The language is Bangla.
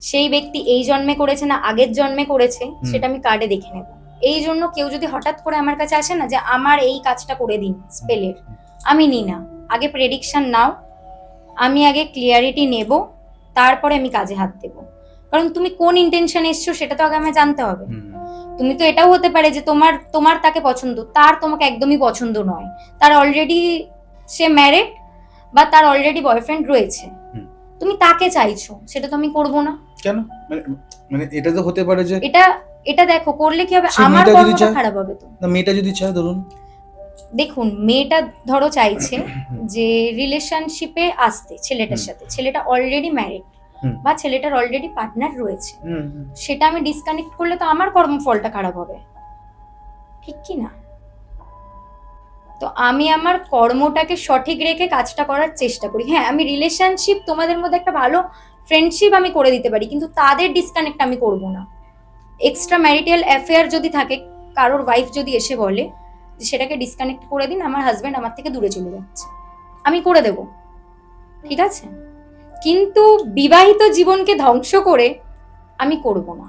সেই ব্যক্তি এই জন্মে করেছে না আগের জন্মে করেছে সেটা আমি কার্ডে দেখে নেব। এই জন্য কেউ যদি হঠাৎ করে আমার কাছে আসে না যে আমার এই কাজটা করে দিন স্পেলের, আমি নিই না। আগে প্রেডিকশন নাও, আমি আগে ক্লিয়ারিটি নেব, তারপরে আমি কাজে হাত দেব। কারণ তুমি কোন ইন্টেনশন এসছো সেটা তো আগে আমায় জানতে হবে। তুমি তো এটাও হতে পারে যে তোমার তাকে পছন্দ, তার তোমাকে একদমই পছন্দ নয়, তার অলরেডি সে ম্যারিড বা তার অলরেডি বয়ফ্রেন্ড রয়েছে, তুমি তাকে চাইছো, সেটা তো আমি করব না। কেন? মানে এটা তো হতে পারে যে এটা দেখো করলে কি হবে, আমার কর্মটা খারাপ হবে। তো না, মেয়েটা যদি চায়, ধরুন দেখুন মেয়েটা ধরো চাইছে যে রিলেশনশিপে আসতে ছেলেটার সাথে, ছেলেটা অলরেডি ম্যারিড বা ছেলেটার অলরেডি পার্টনার রয়েছে, সেটা আমি ডিসকানেক্ট করলে তো আমার কর্মফলটা খারাপ হবে, ঠিক কি না? তো আমি আমার কর্মটাকে সঠিক রেখে কাজটা করার চেষ্টা করি। হ্যাঁ, আমি রিলেশনশিপ তোমাদের মধ্যে একটা ভালো ফ্রেন্ডশিপ আমি করে দিতে পারি, কিন্তু তাদের ডিসকানেক্ট আমি করব না। এক্সট্রা ম্যারিটাল অ্যাফেয়ার যদি থাকে, কারোর ওয়াইফ যদি এসে বলে সেটাকে ডিসকানেক্ট করে দিন, আমার হাজবেন্ড আমার থেকে দূরে চলে যাচ্ছে, আমি করে দেব, ঠিক আছে, কিন্তু বিবাহিত জীবনকে ধ্বংস করে আমি করব না।